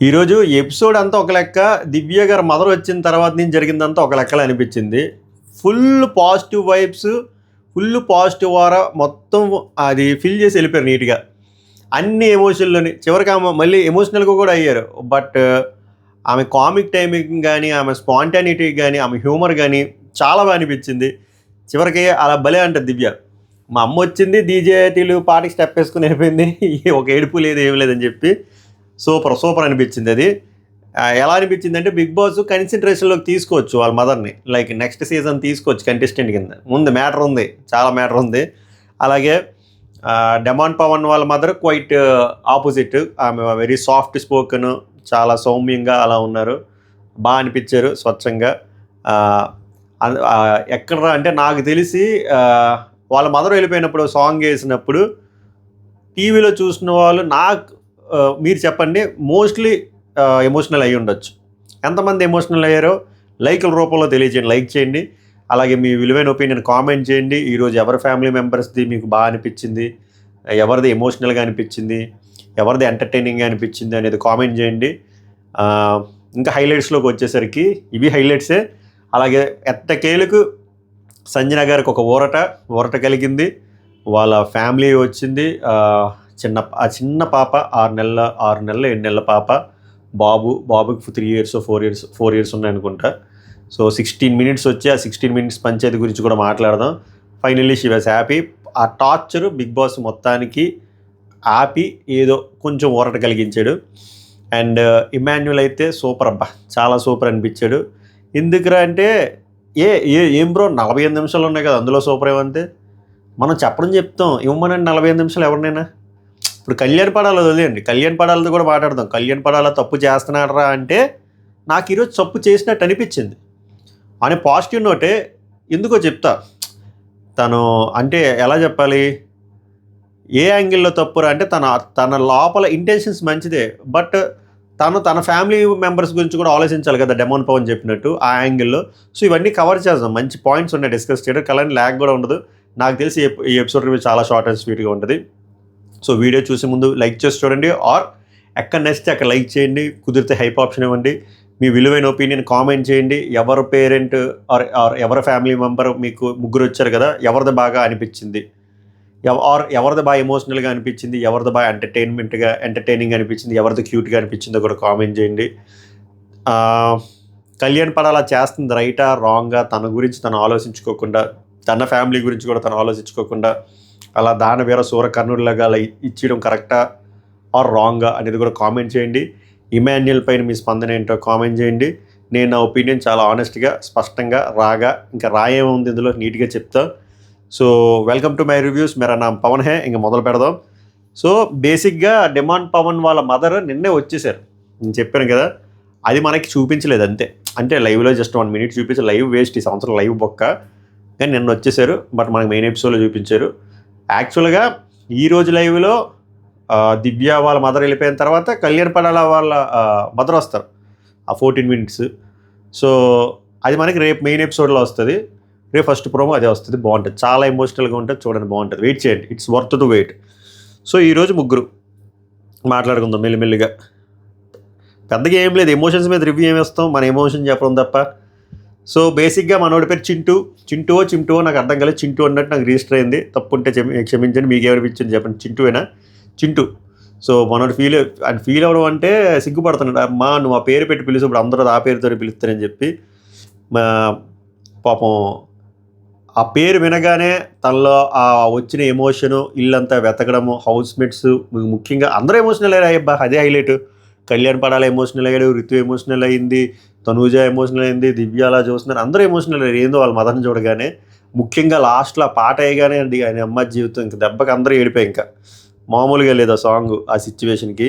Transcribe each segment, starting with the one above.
ఈరోజు ఎపిసోడ్ అంతా ఒక లెక్క, దివ్య గారు మదర్ వచ్చిన తర్వాత నుంచి జరిగిందంతా ఒక లెక్కలు అనిపించింది. Full positive vibes, full positive వారా మొత్తం అది ఫిల్ చేసి వెళ్ళిపోయారు నీట్గా. అన్ని ఎమోషన్లోని చివరికి ఆమె మళ్ళీ ఎమోషనల్గా కూడా అయ్యారు. బట్ ఆమె కామిక్ టైమింగ్ కానీ, ఆమె స్పాంటానిటీ కానీ, ఆమె హ్యూమర్ కానీ చాలా బాగా అనిపించింది. చివరికి అలా భలే అంటుంది దివ్య, మా అమ్మ వచ్చింది డీజేటీలు పాటకి స్టెప్ వేసుకుని వెళ్ళిపోయింది, ఒక ఏడుపు లేదు ఏం లేదని చెప్పి సూపర్ అనిపించింది. అది ఎలా అనిపించింది అంటే, బిగ్ బాస్ కన్సిడరేషన్లోకి తీసుకోవచ్చు వాళ్ళ మదర్ని, లైక్ నెక్స్ట్ సీజన్ తీసుకోవచ్చు కంటెస్టెంట్ కింద. ముందు మ్యాటర్ ఉంది, చాలా మ్యాటర్ ఉంది. అలాగే డెమాన్ పవన్ వాళ్ళ మదర్ క్వైట్ ఆపోజిట్, ఆమె వెరీ సాఫ్ట్ స్పోకెన్, చాలా సౌమ్యంగా అలా ఉన్నారు, బాగా అనిపించారు స్వచ్ఛంగా. ఎక్కడ అంటే నాకు తెలిసి వాళ్ళ మదర్ వెళ్ళిపోయినప్పుడు సాంగ్ వేసినప్పుడు టీవీలో చూసిన వాళ్ళు మీరు చెప్పండి, మోస్ట్లీ ఎమోషనల్ అయ్యి ఉండొచ్చు. ఎంతమంది ఎమోషనల్ అయ్యారో లైక్ల రూపంలో తెలియజేయండి, లైక్ చేయండి. అలాగే మీ విలువైన ఒపీనియన్ కామెంట్ చేయండి. ఈరోజు ఎవరి ఫ్యామిలీ మెంబర్స్ది మీకు బాగా అనిపించింది, ఎవరిది ఎమోషనల్గా అనిపించింది, ఎవరిది ఎంటర్టైనింగ్గా అనిపించింది అనేది కామెంట్ చేయండి. ఇంకా హైలైట్స్లోకి వచ్చేసరికి ఇవి హైలైట్సే. అలాగే ఎట్టకేలకు సంజన గారికి ఒక ఊరట కలిగింది, వాళ్ళ ఫ్యామిలీ వచ్చింది. చిన్న పాప 6 నెలల 7 నెలల పాప, బాబుకి 4 ఇయర్స్ ఉన్నాయనుకుంటా. సో 16 మినిట్స్ వచ్చి ఆ 16 మినిట్స్ పంచాయతీ గురించి కూడా మాట్లాడదాం. Finally she was happy. ఆ టార్చర్ బిగ్ బాస్ మొత్తానికి ఆపి ఏదో కొంచెం ఊరట కలిగించాడు. అండ్ ఇమాన్యుల్ అయితే సూపర్, అబ్బా చాలా సూపర్ అనిపించాడు. ఎందుకురా అంటే ఏం బ్రో 45 నిమిషాలు ఉన్నాయి కదా, అందులో సూపర్ ఏమంటే మనం చెప్తాం ఇవ్వమనండి 45 నిమిషాలు ఎవరినైనా. ఇప్పుడు కళ్యాణ్ పడాలో వదిలేయండి, కళ్యాణ్ పడాలతో కూడా మాట్లాడదాం. కళ్యాణ్ పడాల తప్పు చేస్తున్నాడరా అంటే నాకు ఈరోజు తప్పు చేసినట్టు అనిపించింది అనే పాజిటివ్ నోటే. ఎందుకో చెప్తా. తను అంటే ఎలా చెప్పాలి, ఏ యాంగిల్లో తప్పురా అంటే తన లోపల ఇంటెన్షన్స్ మంచిదే, బట్ తన ఫ్యామిలీ మెంబర్స్ గురించి కూడా ఆలోచించాలి కదా, డెమాన్ పవన్ చెప్పినట్టు ఆ యాంగిల్లో. సో ఇవన్నీ కవర్ చేద్దాం, మంచి పాయింట్స్ ఉన్నాయి డిస్కస్ చేయడం. కలర్ ల్యాగ్ కూడా ఉండదు. నాకు తెలిసి ఈ ఎపిసోడ్ రివ్యూ చాలా షార్ట్ అండ్ స్వీట్గా ఉంటుంది. సో వీడియో చూసే ముందు లైక్ చేసి చూడండి, ఆర్ ఎక్కడ నచ్చితే అక్కడ లైక్ చేయండి, కుదిరితే హైప్ ఆప్షన్ ఇవ్వండి. మీ విలువైన ఒపీనియన్ కామెంట్ చేయండి. ఎవరి పేరెంట్ ఆర్ ఎవరి ఫ్యామిలీ మెంబర్, మీకు ముగ్గురు వచ్చారు కదా, ఎవరిది బాగా అనిపించింది, ఎవరిది బాగా ఎమోషనల్గా అనిపించింది, ఎవరిది బాగా ఎంటర్టైనింగ్ అనిపించింది, ఎవరిది క్యూట్గా అనిపించిందో కూడా కామెంట్ చేయండి. కళ్యాణ్ పడాలా చేస్తుంది రైటా రాంగ్గా, తన గురించి తను ఆలోచించుకోకుండా, తన ఫ్యామిలీ గురించి కూడా తను ఆలోచించుకోకుండా అలా దానవీర సూర కర్ణుడిలాగా అలా ఇచ్చేయడం కరెక్టా ఆర్ రాంగ్గా అనేది కూడా కామెంట్ చేయండి. ఇమాన్యుల్ పైన మీ స్పందన ఏంటో కామెంట్ చేయండి. నేను నా ఒపీనియన్ చాలా ఆనెస్ట్గా, స్పష్టంగా, ఇంకా రాయేముంది ఇందులో నీట్గా చెప్తా. So welcome to my reviews. మేరా నామ్ పవన్ హే. ఇంకా మొదలు పెడదాం. సో బేసిక్గా డెమాన్ పవన్ వాళ్ళ మదర్ నిన్నే వచ్చేసారు, నేను చెప్పాను కదా, అది మనకి చూపించలేదు అంతే. అంటే లైవ్లో జస్ట్ 1 మినిట్ చూపించి, లైవ్ వేస్ట్ ఈ సంవత్సరం, లైవ్ బొక్క. కానీ నిన్న వచ్చేసారు, బట్ మనకి మెయిన్ ఎపిసోడ్లో చూపించారు. యాక్చువల్గా ఈరోజు లైవ్లో దివ్య వాళ్ళ మదర్ వెళ్ళిపోయిన తర్వాత కళ్యాణ్ పడాల వాళ్ళ మదర్ వస్తారు ఆ 14 మినిట్స్. సో అది మనకి రేపు మెయిన్ ఎపిసోడ్లో వస్తుంది. రేపు ఫస్ట్ ప్రోమో అదే వస్తుంది, బాగుంటుంది, చాలా ఎమోషనల్గా ఉంటుంది, చూడండి బాగుంటుంది, వెయిట్ చేయండి, it's worth to wait. So ఈరోజు ముగ్గురు మాట్లాడుకుందాం మెల్లిమెల్లిగా. పెద్దగా ఏం లేదు, ఎమోషన్స్ మీద రివ్యూ ఏమి ఇస్తాం, మన ఎమోషన్ చెప్పడం తప్ప. సో బేసిక్గా మనోడి పేరు చింటూ నాకు అర్థం కాలేదు, చింటూ అన్నట్టు నాకు రిజిస్టర్ అయింది, తప్పు ఉంటే క్షమించండి. మీకు ఏమనిపించింది చెప్పండి, చింటూ. సో మనోడు ఫీల్ అవ్వడం అంటే సిగ్గుపడుతున్నాడు, అమ్మా నువ్వు ఆ పేరు పెట్టి పిలుసు, ఇప్పుడు అందరూ ఆ పేరుతో పిలుస్తారని చెప్పి. పాపం ఆ పేరు వినగానే తనలో ఆ వచ్చిన ఎమోషను, ఇల్లంతా వెతకడము, హౌస్ మేట్స్, ముఖ్యంగా అందరూ ఎమోషనల్ అయ్యాబ్బా, అదే హైలైట్. కళ్యాణ్ పడాల ఎమోషనల్ అయ్యాడు, రితు ఎమోషనల్ అయింది, తనూజ ఎమోషనల్ అయింది, దివ్య అలా చూస్తున్నారు, అందరూ ఎమోషనల్ అయ్యారు ఏందో వాళ్ళ మదర్ని చూడగానే. ముఖ్యంగా లాస్ట్లో ఆ పాట వేయగానే అండి ఆయన అమ్మ జీవితం ఇంకా దెబ్బకి అందరూ ఏడిపోయి, ఇంకా మామూలుగా లేదు ఆ సాంగ్ ఆ సిచ్యువేషన్కి.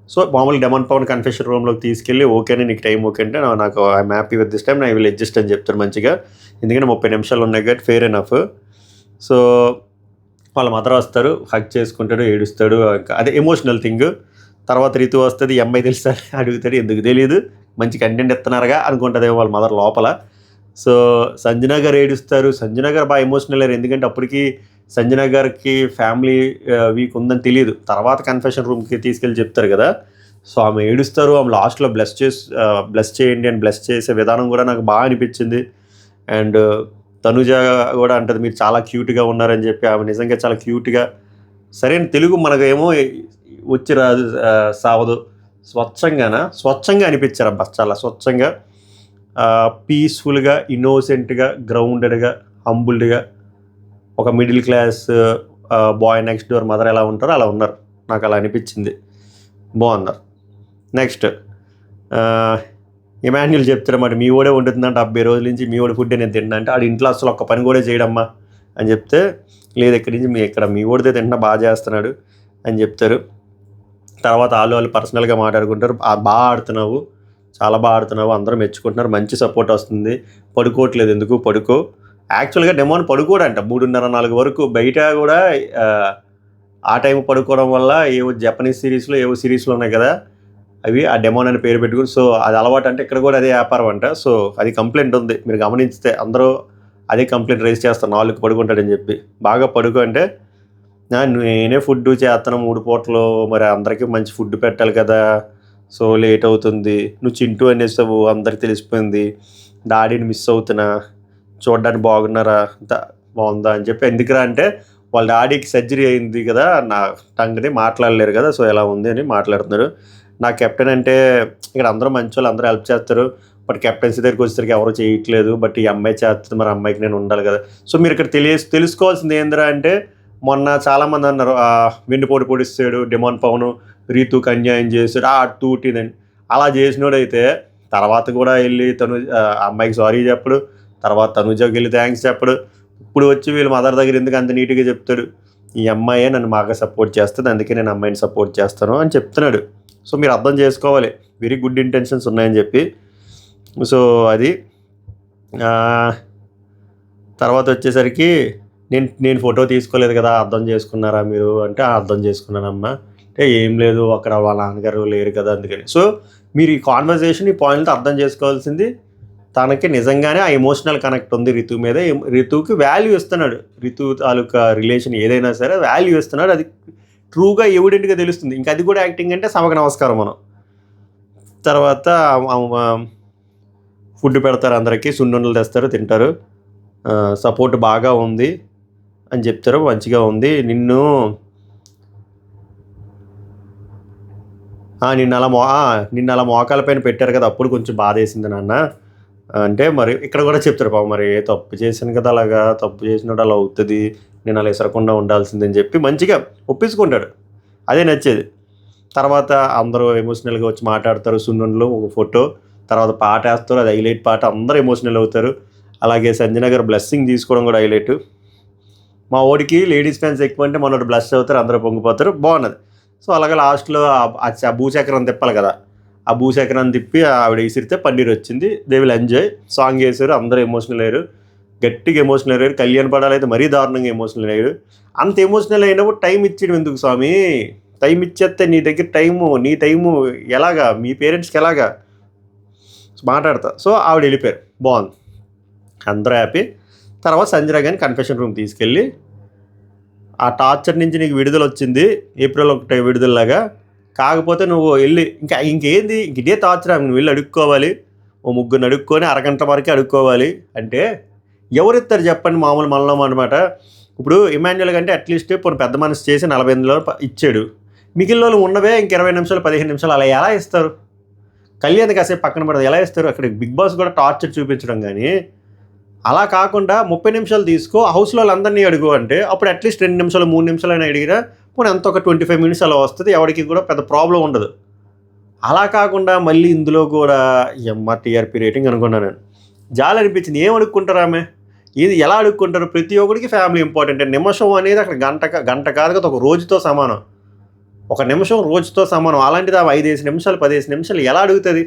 సో మామూలుగా డెమాన్ పవన్ కన్ఫెషన్ రూమ్లోకి తీసుకెళ్ళి, ఓకేనే నీకు టైం ఓకే అంటే, నాకు I'm happy with this time, I will adjust అని చెప్తారు మంచిగా, ఎందుకంటే 30 నిమిషాలు ఉన్నాయి కాబట్టి ఫెయిర్ ఎనఫ్. సో వాళ్ళ మదర్ వస్తారు, హగ్ చేసుకుంటాడు, ఏడుస్తాడు, ఇంకా అదే ఎమోషనల్ థింగ్. తర్వాత రితు వస్తుంది, ఈ అమ్మాయి తెలుసా అడుగుతాడు, ఎందుకు తెలియదు, మంచి కంటెంట్ ఇస్తున్నారుగా అనుకుంటుందేమో వాళ్ళ మదర్ లోపల. సో సంజన గారు ఏడుస్తారు, సంజన గారు బాగా ఎమోషనల్ అయ్యారు, ఎందుకంటే అప్పటికి సంజన గారికి ఫ్యామిలీ వీక్ ఉందని తెలియదు. తర్వాత కన్ఫెషన్ రూమ్కి తీసుకెళ్ళి చెప్తారు కదా, సో ఆమె ఏడుస్తారు, ఆమె లాస్ట్లో బ్లెస్ చేయండి అని బ్లెస్ చేసే విధానం కూడా నాకు బాగా అనిపించింది. అండ్ తనుజ కూడా అంటది మీరు చాలా క్యూట్గా ఉన్నారని చెప్పి. ఆమె నిజంగా చాలా క్యూట్గా, సరైన తెలుగు మనకేమో వచ్చి రాదు, సావదు, స్వచ్ఛంగా అనిపించారు అబ్బా, చాలా స్వచ్ఛంగా, పీస్ఫుల్గా, ఇన్నోసెంట్గా, గ్రౌండెడ్గా, హంబుల్డ్గా, ఒక middle class boy next door mother ఎలా ఉంటారో అలా ఉన్నారు. నాకు అలా అనిపించింది, బాగున్నారు. నెక్స్ట్ ఇమాన్యుల్ చెప్తారు మరి మీ ఓడే వండుతుందంటే 70 రోజుల నుంచి మీ ఓడి ఫుడ్డే నేను తింటున్నా అంటే, ఆడు ఇంట్లో అసలు ఒక్క పని కూడా చేయడమ్మా అని చెప్తే, లేదు ఇక్కడి నుంచి మీ ఓడితే తింటున్నా, బాగా చేస్తున్నాడు అని చెప్తారు. తర్వాత వాళ్ళు పర్సనల్గా మాట్లాడుకుంటారు, బాగా ఆడుతున్నావు, చాలా బాగా ఆడుతున్నావు, అందరూ మెచ్చుకుంటున్నారు, మంచి సపోర్ట్ వస్తుంది, పడుకోవట్లేదు ఎందుకు, పడుకో. యాక్చువల్గా డెమోన్ పడుకోడంట 3:30-4 వరకు. బయట కూడా ఆ టైం పడుకోవడం వల్ల ఏవో జపనీస్ సిరీస్లో ఏవో సిరీస్లో ఉన్నాయి కదా, అవి ఆ డెమోన్ అని పేరు పెట్టుకుని, సో అది అలవాటు అంటే ఇక్కడ కూడా అదే వ్యాపారం అంట. సో అది కంప్లైంట్ ఉంది, మీరు గమనించితే అందరూ అదే కంప్లైంట్ రైజ్ చేస్తారు, 4కి పడుకుంటాడని చెప్పి. బాగా పడుకో అంటే, నేనే ఫుడ్ చేస్తాను 3 పూటలు, మరి అందరికీ మంచి ఫుడ్ పెట్టాలి కదా, సో లేట్ అవుతుంది, నువ్వు చింటూ అనేసావు అందరికి తెలిసిపోయింది, డాడీని మిస్ అవుతున్నా, చూడడానికి బాగున్నారా, బాగుందా అని చెప్పి. ఎందుకురా అంటే వాళ్ళ డాడీకి సర్జరీ అయింది కదా, నా టంగ్ని మాట్లాడలేరు కదా, సో ఎలా ఉంది అని మాట్లాడుతున్నారు. నా కెప్టెన్ అంటే ఇక్కడ అందరూ మంచి వాళ్ళు, అందరూ హెల్ప్ చేస్తారు, బట్ కెప్టెన్సీ దగ్గరికి వచ్చేసరికి ఎవరు చేయట్లేదు, బట్ ఈ అమ్మాయి చేస్తుంది, మరి అమ్మాయికి నేను ఉండాలి కదా. సో మీరు ఇక్కడ తెలుసుకోవాల్సింది ఏందిరా అంటే, మొన్న చాలామంది అన్నారు వెన్నుపోటు పొడిస్తాడు డెమోన్ పవన్, రీతుకి అన్యాయం చేస్తాడు, తూటిదని. అలా చేసినోడైతే తర్వాత కూడా వెళ్ళి అమ్మాయికి సారీ చెప్పడు, తర్వాత తనుజకి వెళ్ళి థ్యాంక్స్ చెప్పడు, ఇప్పుడు వచ్చి వీళ్ళ మదర్ దగ్గర ఎందుకు అంత నీట్గా చెప్తాడు, ఈ అమ్మాయే నన్ను బాగా సపోర్ట్ చేస్తుంది, అందుకే నేను అమ్మాయిని సపోర్ట్ చేస్తాను అని చెప్తున్నాడు. సో మీరు అర్థం చేసుకోవాలి, వెరీ గుడ్ ఇంటెన్షన్స్ ఉన్నాయని చెప్పి. సో అది తర్వాత వచ్చేసరికి నేను ఫోటో తీసుకోలేదు కదా, అర్థం చేసుకున్నారా మీరు అంటే, అర్థం చేసుకున్నానమ్మా అంటే, ఏం లేదు అక్కడ వాళ్ళ నాన్నగారు లేరు కదా అందుకని. సో మీరు ఈ కాన్వర్జేషన్, ఈ పాయింట్తో అర్థం చేసుకోవాల్సింది, తనకి నిజంగానే ఆ ఎమోషనల్ కనెక్ట్ ఉంది రితు మీద, రితుకి వాల్యూ ఇస్తున్నాడు, రితు తాలూకా రిలేషన్ ఏదైనా సరే వాల్యూ ఇస్తున్నాడు, అది ట్రూగా ఎవిడెంట్గా తెలుస్తుంది. ఇంకా అది కూడా యాక్టింగ్ అంటే సభకు నమస్కారం మనం. తర్వాత ఫుడ్ పెడతారు అందరికీ, సున్నుండలు తెస్తారు, తింటారు, సపోర్ట్ బాగా ఉంది అని చెప్తారు, మంచిగా ఉంది. నిన్ను అలా మోకాల పైన పెట్టారు కదా, అప్పుడు కొంచెం బాధ వేసింది నాన్న అంటే, మరి ఇక్కడ కూడా చెప్తారు పాపం, మరి తప్పు చేశాను కదా, అలాగా తప్పు చేసినట్టు అలా అవుతుంది, నేను అలా ఇసరకుండా ఉండాల్సిందని చెప్పి మంచిగా ఒప్పించుకుంటాడు, అదే నచ్చేది. తర్వాత అందరూ ఎమోషనల్గా వచ్చి మాట్లాడతారు, సున్నుండలు, ఒక ఫోటో, తర్వాత పాట వేస్తారు, అది హైలైట్ పాట, అందరూ ఎమోషనల్ అవుతారు. అలాగే సంజన గారు బ్లెస్సింగ్ తీసుకోవడం కూడా హైలైట్. మా ఓడికి లేడీస్ ఫ్యాన్స్ ఎక్కువ అంటే మనోడు బ్లెస్ అవుతారు, అందరూ పొంగిపోతారు, బాగున్నది. సో అలాగే లాస్ట్లో ఆ భూచక్రం తిప్పాలి కదా, ఆ భూచక్రాన్ని తిప్పి ఆవిడ విసిరితే పన్నీర్ వచ్చింది, దే విల్ ఎంజాయ్. సాంగ్ వేసారు, అందరూ ఎమోషనల్ అయ్యారు, గట్టిగా ఎమోషనల్ అయ్యారు. కళ్యాణ్ పడాలి అయితే మరీ దారుణంగా ఎమోషనల్ అయ్యాడు. అంత ఎమోషనల్ అయినప్పుడు టైం ఇచ్చేయడం ఎందుకు స్వామి, టైం ఇచ్చేస్తే నీ దగ్గర నీ టైము ఎలాగా, మీ పేరెంట్స్కి ఎలాగా మాట్లాడతా. సో ఆవిడ వెళ్ళిపోయారు, బాగుంది, అందరూ హ్యాపీ. తర్వాత సంజన గారిని కన్ఫెషన్ రూమ్ తీసుకెళ్ళి, ఆ టార్చర్ నుంచి నీకు విడుదల వచ్చింది, ఏప్రిల్ 1 విడుదలలాగా, కాకపోతే నువ్వు వెళ్ళి ఇంకేంది ఇదే టార్చర్, నువ్వు వెళ్ళి అడుక్కోవాలి, ఓ 3 అడుక్కొని అరగంట వరకే అడుక్కోవాలి అంటే ఎవరిస్తారు చెప్పండి, మామూలు మనలో అనమాట. ఇప్పుడు ఇమాన్యుల్ కంటే అట్లీస్ట్ ఇప్పుడు పెద్ద మనసు చేసి 48లో ఇచ్చాడు, మిగిలిన వాళ్ళు ఉన్నవే ఇంక 20 నిమిషాలు 15 నిమిషాలు, అలా ఎలా ఇస్తారు? కళ్యాణ్ కాసేపు పక్కన పడదు, ఎలా ఇస్తారు? అక్కడ బిగ్ బాస్ కూడా టార్చర్ చూపించడం, కానీ అలా కాకుండా 30 నిమిషాలు తీసుకో, హౌస్లో వాళ్ళందరినీ అడుగు అంటే, అప్పుడు అట్లీస్ట్ 2 నిమిషాలు 3 నిమిషాలు అయినా అడిగినా పోనీ అంత ఒక 25 మినిట్స్ అలా వస్తుంది, ఎవరికి కూడా పెద్ద ప్రాబ్లం ఉండదు. అలా కాకుండా మళ్ళీ ఇందులో కూడా టీఆర్పీ రేటింగ్ అనుకున్నాను నేను, జాలి అనిపించింది. ఏం అడుక్కుంటారు ఆమె, ఇది ఎలా అడుక్కుంటారు? ప్రతి ఒక్కరికి ఫ్యామిలీ ఇంపార్టెంట్. నిమిషం అనేది అక్కడ గంట కాదు కదా, ఒక రోజుతో సమానం, ఒక నిమిషం రోజుతో సమానం. అలాంటిది 5 నిమిషాలు 10 నిమిషాలు ఎలా అడుగుతుంది?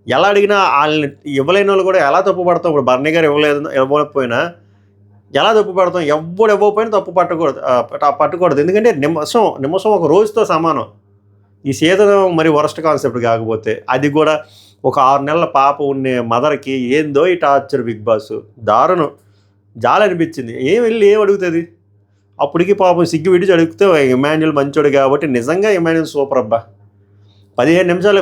ఎలా అడిగినా వాళ్ళని ఇవ్వలేని వాళ్ళు కూడా ఎలా తప్పు పడతాం. ఇప్పుడు బర్నీ గారు ఇవ్వకపోయినా ఎలా తప్పు పడతాం, ఎవ్వడు ఇవ్వకపోయినా తప్పు పట్టకూడదు. ఎందుకంటే నిమిషం ఒక రోజుతో సమానం. ఈ సీజన్ మరి వరస్ట్ కాన్సెప్ట్ కాకపోతే, అది కూడా ఒక 6 నెలల పాప ఉండే మదర్కి ఏందో ఈ టార్చర్. బిగ్ బాస్ దారుణం, జాలి అనిపించింది. ఏం అడుగుతుంది? అప్పటికి పాపం సిగ్గు విడిచి అడిగితే ఇమాన్యుల్ మంచోడు కాబట్టి నిజంగా ఇమాన్యుల్ సూపర్ అబ్బా. 15 నిమిషాలు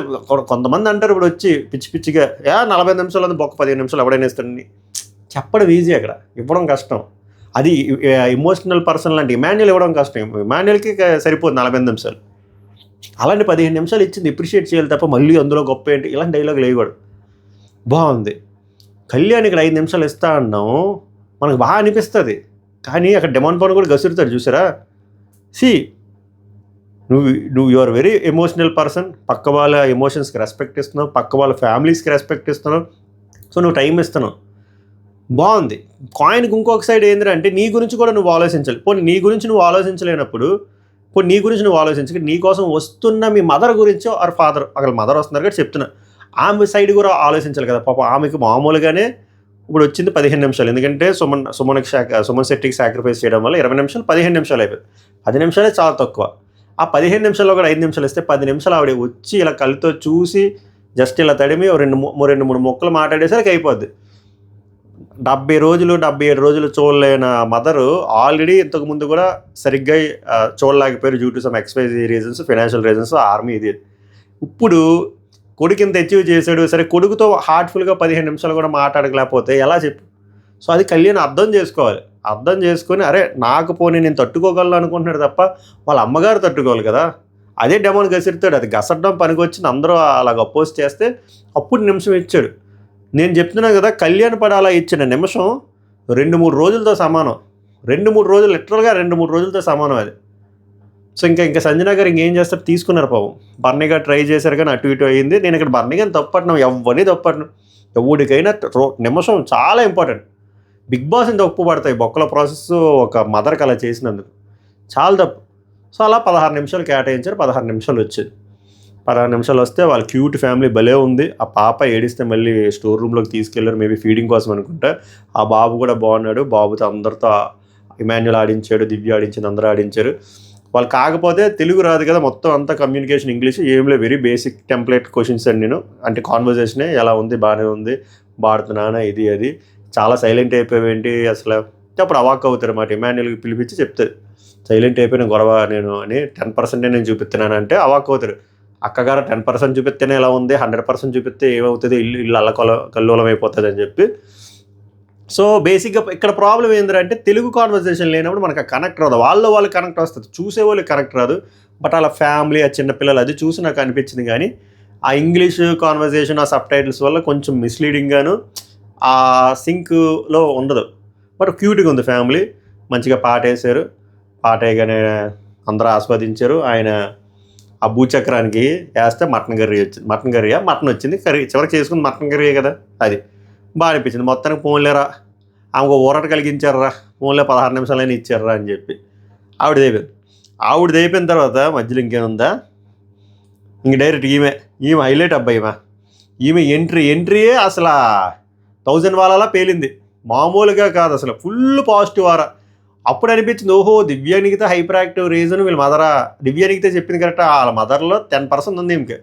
కొంతమంది అంటారు ఇప్పుడు వచ్చి పిచ్చి పిచ్చిగా 40 నిమిషాలు ఉంది బొక్క 15 నిమిషాలు ఎవడైనా ఇస్తాడని చెప్పడం ఈజీ, అక్కడ ఇవ్వడం కష్టం. అది ఇమోషనల్ పర్సన్ లాంటి ఇమాన్యుల్ ఇవ్వడం కష్టం. ఇమాన్యుల్కి సరిపోదు 40 నిమిషాలు. అలాంటి 15 నిమిషాలు ఇచ్చింది అప్రిషియేట్ చేయాలి తప్ప మళ్ళీ అందులో గొప్ప ఏంటి ఇలాంటి డైలాగ్ లేకూడదు. బాగుంది. కళ్యాణ్ ఇక్కడ 5 నిమిషాలు ఇస్తా అన్నాం, మనకు బాగా అనిపిస్తుంది. కానీ అక్కడ డెమాన్ పవన్ కూడా గసురుతాడు చూసారా. నువ్వు you are very emotional person. పక్క వాళ్ళ ఎమోషన్స్కి రెస్పెక్ట్ ఇస్తున్నావు, పక్క వాళ్ళ ఫ్యామిలీస్కి రెస్పెక్ట్ ఇస్తున్నావు. సో నువ్వు టైం ఇస్తున్నావు, బాగుంది. కాయిన్కి ఇంకొక సైడ్ ఏంటంటే నీ గురించి కూడా నువ్వు ఆలోచించాలి. పోనీ నీ గురించి నువ్వు ఆలోచించలేనప్పుడు నీ గురించి నువ్వు ఆలోచించి నీ కోసం వస్తున్న మీ మదర్ గురించో ఆర్ ఫాదర్, అక్కడ మదర్ వస్తున్నారు కాబట్టి చెప్తున్నా, ఆమె సైడ్ కూడా ఆలోచించాలి కదా. పాప ఆమెకి మామూలుగానే ఇప్పుడు వచ్చింది 15 నిమిషాలు. ఎందుకంటే సుమన్ శెట్టికి సాక్రిఫైస్ చేయడం వల్ల 20 నిమిషాలు 15 నిమిషాలు అయిపోయింది. 10 నిమిషాలే చాలా తక్కువ. ఆ 15 నిమిషాల్లో కూడా 5 నిమిషాలు ఇస్తే 10 నిమిషాలు ఆవిడ వచ్చి ఇలా కళ్ళతో చూసి జస్ట్ ఇలా తడిమి 2-3 మొక్కలు మాట్లాడేసరికి అయిపోద్ది. 77 రోజులు చూడలేని మదరు ఆల్రెడీ ఇంతకుముందు కూడా సరిగ్గా చూడలేకపోయారు due to some XYZ reasons, financial reasons, army ఇది. ఇప్పుడు కొడుకు ఇంత అచీవ్ చేశాడు, సరే కొడుకుతో హార్ట్ఫుల్గా 15 నిమిషాలు కూడా మాట్లాడలేకపోతే ఎలా చెప్పు. సో అది కళ్యాణ్ అర్థం చేసుకోవాలి. అర్థం చేసుకొని అరే నాకు పోనీ నేను తట్టుకోగలను అనుకుంటున్నాడు తప్ప వాళ్ళ అమ్మగారు తట్టుకోవాలి కదా. అదే డెమోన్ గసిరుతాడు, అది గసరడం పనికి వచ్చింది. అందరూ అలాగ అపోజ్ చేస్తే అప్పుడు నిమిషం ఇచ్చాడు. నేను చెప్తున్నాను కదా, కళ్యాణ్ పడ అలా ఇచ్చిన నిమిషం 2-3 రోజులతో సమానం. 2-3 రోజులు లిటరల్గా 2-3 రోజులతో సమానం అది. సో ఇంకా సంజన గారు ఇంకేం చేస్తారు, తీసుకున్నారు పాపం. బర్నీ గారు ట్రై చేశారు కానీ అటు ఇటు అయ్యింది. నేను ఇక్కడ బర్నీ గారిని తప్పట్టినాం, ఎవరిని తప్పట్టినాం. ఎవరికైనా నిమిషం చాలా ఇంపార్టెంట్. బిగ్ బాస్ ఇంత ఉప్పు పడతాయి బొక్కల ప్రాసెస్ ఒక మదర్కి అలా చేసినందుకు చాలా తప్పు. సో అలా 16 నిమిషాలు కేటాయించారు. 16 నిమిషాలు వచ్చేది. 16 నిమిషాలు వస్తే వాళ్ళ క్యూట్ ఫ్యామిలీ భలే ఉంది. ఆ పాప ఏడిస్తే మళ్ళీ స్టోర్ రూమ్లోకి తీసుకెళ్లారు, మేబీ ఫీడింగ్ కోసం అనుకుంటా. ఆ బాబు కూడా బాగున్నాడు. బాబుతో అందరితో ఇమాన్యుల్ ఆడించాడు, దివ్య ఆడించింది, అందరూ ఆడించారు. వాళ్ళు కాకపోతే తెలుగు రాదు కదా, మొత్తం అంతా కమ్యూనికేషన్ ఇంగ్లీష్, ఏం లేదు, వెరీ బేసిక్ టెంప్లెట్ క్వశ్చన్స్ అండి. నేను అంటే కాన్వర్జేషనే ఎలా ఉంది, బాగానే ఉంది, బాడుతున్నానా, ఇది అది, చాలా సైలెంట్ అయిపోయావేంటి అసలు. అప్పుడు అవాక్ అవుతారు అన్నమాట. ఇమాన్యుల్కి పిలిపించి చెప్తారు, సైలెంట్ అయిపోయిన గొడవ నేను అని 10% నేను చూపిస్తున్నాను అంటే అవాక్ అవుతారు. అక్కగారు 10% చూపిస్తేనే ఎలా ఉంది, 100% చూపిస్తే ఏమవుతుంది, ఇల్లు కల్లోలం అయిపోతుంది అని చెప్పి. సో బేసిక్గా ఇక్కడ ప్రాబ్లం ఏంటంటే తెలుగు కాన్వర్జేషన్ లేనప్పుడు మనకు కనెక్ట్ రాదు. వాళ్ళు కనెక్ట్ వస్తుంది, చూసేవాళ్ళు కనెక్ట్ రాదు. బట్ అలా ఫ్యామిలీ, ఆ చిన్నపిల్లలు అది చూసి నాకు అనిపించింది. కానీ ఆ ఇంగ్లీష్ కాన్వర్జేషన్, ఆ సబ్ టైటిల్స్ వల్ల కొంచెం మిస్లీడింగ్గాను, ఆ సింక్లో ఉండదు. బట్ క్యూట్గా ఉంది ఫ్యామిలీ. మంచిగా పాట వేశారు. పాట వేయగానే అందరూ ఆస్వాదించారు. ఆయన ఆ భూచక్రానికి వేస్తే మటన్ వచ్చింది. కర్రీ చివరికి చేసుకుని మటన్ కర్రీ కదా, అది బాగా అనిపించింది. మొత్తానికి ఫోన్లేరా ఆమెకు ఊరట కలిగించారా, ఫోన్లే 16 నిమిషాలైనా ఇచ్చారా అని చెప్పి ఆవిడ అయిపోయిన తర్వాత మధ్యలో ఇంకేముందా, ఇంక డైరెక్ట్ ఈమె హైలైట్ అబ్బాయి. ఈమె ఎంట్రీయే అసలు 1000 వాళ్ళలా పేలింది, మామూలుగా కాదు అసలు. Full positive aura. అప్పుడు అనిపించింది, ఓహో దివ్యానికితే హైపర్ యాక్టివ్ రీజన్ వీళ్ళ మదరా. దివ్యానికితే చెప్పింది కరెక్ట్, వాళ్ళ మదర్లో 10% ఉంది ఈమెకి.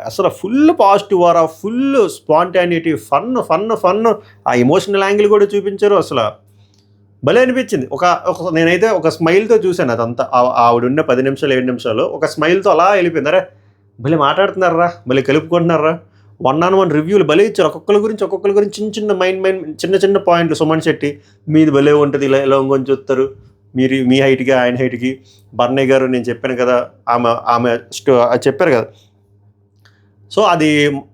అసలు full positive aura, full spontaneity, fun, ఆ ఎమోషనల్ యాంగిల్ కూడా చూపించారు. అసలు భలే అనిపించింది. నేనైతే ఒక స్మైల్తో చూశాను అదంతా. ఆవిడున్న 10 నిమిషాలు 7 నిమిషాలు ఒక స్మైల్తో అలా వెళ్ళిపోయింది. అరే భలే మాట్లాడుతున్నారా, భలే కలుపుకుంటున్నారా. 1-on-1 రివ్యూలు భలే ఇచ్చారు. ఒక్కొక్కరి గురించి చిన్న పాయింట్లు. సుమన్ శెట్టి మీది భలే ఉంటుంది, ఇలా ఇంకొని చూస్తారు, మీ హైట్కి ఆయన హైట్కి. బర్నీ గారు నేను చెప్పాను కదా, ఆమె చెప్పారు కదా. సో అది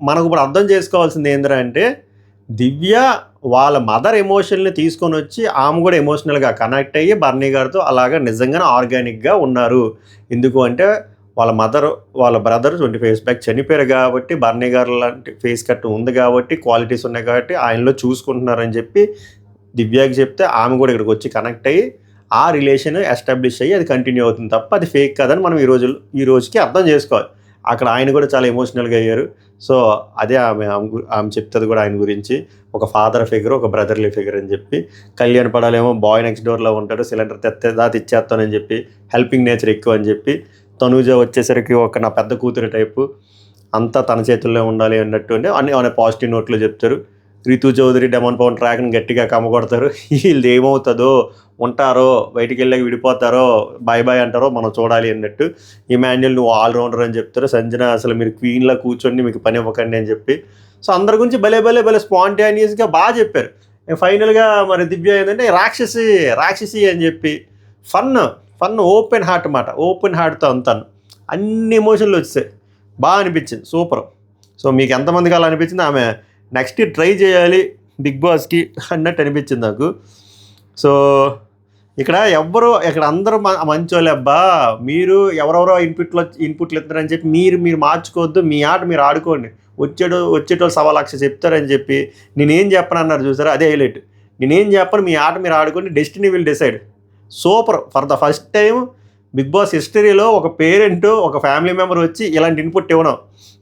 మనకు ఇప్పుడు అర్థం చేసుకోవాల్సింది ఏంటంటే, దివ్య వాళ్ళ మదర్ ఎమోషన్ని తీసుకొని వచ్చి ఆమె కూడా ఎమోషనల్గా కనెక్ట్ అయ్యి బర్నీ గారితో అలాగా నిజంగానే ఆర్గానిక్గా ఉన్నారు. ఎందుకు అంటే వాళ్ళ మదర్ వాళ్ళ బ్రదర్ 25 years బ్యాక్ చనిపోయారు కాబట్టి, బర్నీ గారు లాంటి ఫేస్ కట్ ఉంది కాబట్టి, క్వాలిటీస్ ఉన్నాయి కాబట్టి ఆయనలో చూసుకుంటున్నారని చెప్పి దివ్యకి చెప్తే ఆమె కూడా ఇక్కడికి వచ్చి కనెక్ట్ అయ్యి ఆ రిలేషన్ ఎస్టాబ్లిష్ అయ్యి అది కంటిన్యూ అవుతుంది తప్ప అది ఫేక్ కాదని మనం ఈ రోజుకి అర్థం చేసుకోవాలి. అక్కడ ఆయన కూడా చాలా ఎమోషనల్గా అయ్యారు. సో అదే ఆమె చెప్తుంది కూడా ఆయన గురించి, ఒక ఫాదర్ ఫిగర్, ఒక బ్రదర్లీ ఫిగర్ అని చెప్పి. కళ్యాణ్ పడాలేమో బాయ్ నెక్స్ట్ డోర్లో ఉంటాడు, సిలిండర్ ఇచ్చేస్తానని చెప్పి, హెల్పింగ్ నేచర్ ఎక్కువ అని చెప్పి. తనూజ వచ్చేసరికి ఒక నా పెద్ద కూతురు టైపు, అంతా తన చేతుల్లో ఉండాలి అన్నట్టు అంటే అనే పాజిటివ్ నోట్లో చెప్తారు. రితు చౌదరి డెమన్ పవన్ ట్రాక్ని గట్టిగా కమ్మగొడతారు. వీళ్ళు ఏమవుతుందో, ఉంటారో, బయటికి వెళ్ళాక విడిపోతారో, బాయ్ బాయ్ అంటారో మనం చూడాలి అన్నట్టు. ఇమాన్యుయల్ నువ్వు ఆల్రౌండర్ అని చెప్తారు. సంజన అసలు మీరు క్వీన్లా కూర్చోండి, మీకు పని ఇవ్వకండి అని చెప్పి. సో అందరి గురించి భలే స్పాంటేనియస్గా బాగా చెప్పారు. ఫైనల్గా మరి దివ్య ఏంటంటే రాక్షసి అని చెప్పి ఫన్ ఓపెన్ హార్ట్ అన్నమాట. ఓపెన్ హార్ట్తో అంతాను అన్ని ఎమోషన్లు వచ్చాయి. బాగా అనిపించింది, సూపర్. సో మీకు ఎంతమందికి అలా అనిపించింది? ఆమె నెక్స్ట్ ట్రై చేయాలి బిగ్ బాస్కి అన్నట్టు అనిపించింది నాకు. సో ఇక్కడ అందరూ మంచోళ్ళే అబ్బా, మీరు ఎవరెవరో ఇన్పుట్లు ఇస్తారని చెప్పి మీరు మార్చుకోవద్దు, మీ ఆట మీరు ఆడుకోండి. వచ్చేటోళ్ళు 1,00,000 చెప్తారని చెప్పి నేనేం చెప్పను అన్నారు చూసారా, అదే హైలైట్. నేనేం చెప్పను, మీ ఆట మీరు ఆడుకోండి, destiny will decide. Super. For the first time Bigg Boss హిస్టరీలో ఒక పేరెంట్, ఒక ఫ్యామిలీ మెంబర్ వచ్చి ఇలాంటి ఇన్పుట్ ఇవ్వను,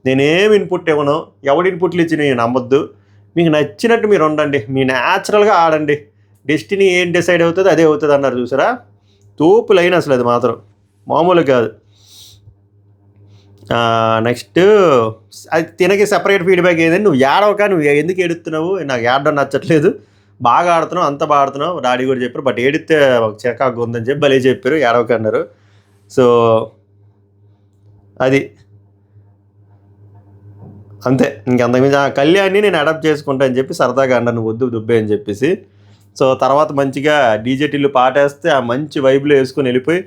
నేనేం ఇన్పుట్ ఇవ్వను, ఎవడి ఇన్పుట్లు ఇచ్చి నేను నమ్మొద్దు, మీకు నచ్చినట్టు మీరు ఉండండి, మీ న్యాచురల్గా ఆడండి, డెస్టినీ ఏం డిసైడ్ అవుతుంది అదే అవుతుంది అన్నారు చూసారా. తోపు లైన్ అసలు అది మాత్రం మామూలు కాదు. నెక్స్ట్ అది తినకి సెపరేట్ ఫీడ్బ్యాక్ ఏంటంటే, నువ్వు ఏడవక, నువ్వు ఎందుకు ఏడుస్తున్నావు, నాకు ఏడడం నచ్చట్లేదు, బాగా ఆడుతున్నావు, అంత బాగా ఆడుతున్నావు, డాడీ కూడా చెప్పారు, బట్ ఏడితే చికాకు ఉందని చెప్పి భలే చెప్పారు, ఏడవక అన్నారు. సో అది అంతే, ఇంకంతకుమించి కళ్యాణ్ని నేను అడాప్ట్ చేసుకుంటా అని చెప్పి సరదాగా అన్నాను, నువ్వు వద్దు దుబ్బే అని చెప్పేసి. సో తర్వాత మంచిగా డీజేటీలు పాటేస్తే ఆ మంచి వైబ్లో వేసుకొని వెళ్ళిపోయి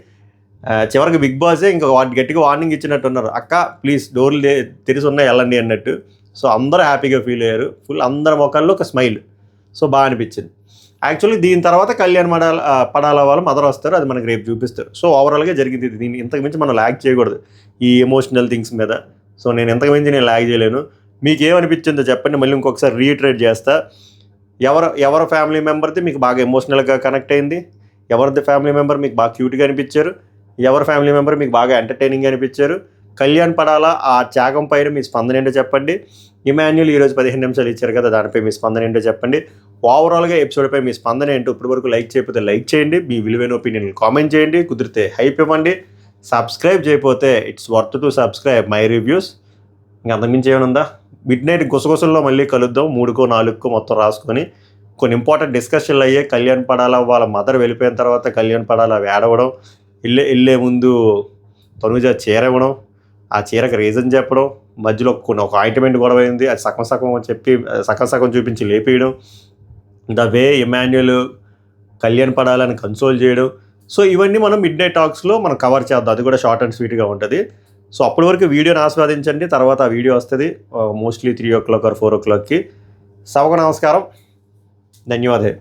చివరికి బిగ్ బాసే ఇంకా గట్టిగా వార్నింగ్ ఇచ్చినట్టు ఉన్నారు, అక్క ప్లీజ్ డోర్లు తెరిచి ఉన్నాయి వెళ్ళండి అన్నట్టు. సో అందరూ హ్యాపీగా ఫీల్ అయ్యారు, ఫుల్ అందరి ముఖాల్లో ఒక స్మైల్. సో బాగా అనిపించింది. యాక్చువల్లీ దీని తర్వాత కళ్యాణ్ పడాల వాళ్ళు మదర్ వస్తారు, అది మనకి రేపు చూపిస్తారు. సో ఓవరాల్గా జరిగింది ఇది. దీన్ని ఇంతకుమించి మనం ల్యాగ్ చేయకూడదు ఈ ఎమోషనల్ థింగ్స్ మీద. సో నేను ఇంతకుమించి నేను ల్యాగ్ చేయలేను. మీకు ఏమనిపించిందో చెప్పండి, మళ్ళీ ఇంకొకసారి రీట్రేట్ చేస్తా. ఎవరి ఫ్యామిలీ మెంబర్ది మీకు బాగా ఎమోషనల్గా కనెక్ట్ అయింది, ఎవరిది ఫ్యామిలీ మెంబర్ మీకు బాగా క్యూట్గా అనిపించారు, ఎవరి ఫ్యామిలీ మెంబర్ మీకు బాగా ఎంటర్టైనింగ్గా అనిపించారు, కళ్యాణ్ పడాల ఆ త్యాగం పైన మీ స్పందన ఏంటో చెప్పండి. ఇమాన్యుయల్ ఈరోజు 15 నిమిషాలు ఇచ్చారు కదా, దానిపై మీ స్పందన ఏంటో చెప్పండి. ఓవరాల్గా ఎపిసోడ్పై మీ స్పందన ఏంటో ఇప్పటి వరకు లైక్ చేయకపోతే లైక్ చేయండి, మీ విలువైన ఒపీనియన్ కామెంట్ చేయండి, కుదిరితే హైప్ ఇవ్వండి. సబ్స్క్రైబ్ చేయకపోతే it's worth to subscribe my reviews. ఇంకా అంతకుమించి ఏమనుందా? మిడ్నైట్ గుసగుసల్లో మళ్ళీ కలుద్దాం, 3కో 4కో మొత్తం రాసుకొని. కొన్ని ఇంపార్టెంట్ డిస్కషన్లు అయ్యాయి. కళ్యాణ్ పడాల వాళ్ళ మదర్ వెళ్ళిపోయిన తర్వాత కళ్యాణ్ పడాల వేడవడం, వెళ్ళే ముందు తనుజ చీర ఇవ్వడం, ఆ చీరకు రీజన్ చెప్పడం, మధ్యలో ఒక ఆయింట్మెంట్ గొడవ అయింది, అది సగం చూపించి లేపేయడం, ద వే ఇమాన్యుయల్ కళ్యాణ్ పడాలని కన్సోల్ చేయడం. సో ఇవన్నీ మనం మిడ్ నైట్ టాక్స్లో మనం కవర్ చేద్దాం, అది కూడా షార్ట్ అండ్ స్వీట్గా ఉంటుంది. సో అప్పటి వరకు వీడియోని ఆస్వాదించండి, తర్వాత ఆ వీడియో వస్తుంది మోస్ట్లీ 3 o'clock or 4 o'clockకి. సభకు నమస్కారం, ధన్యవాదాలు.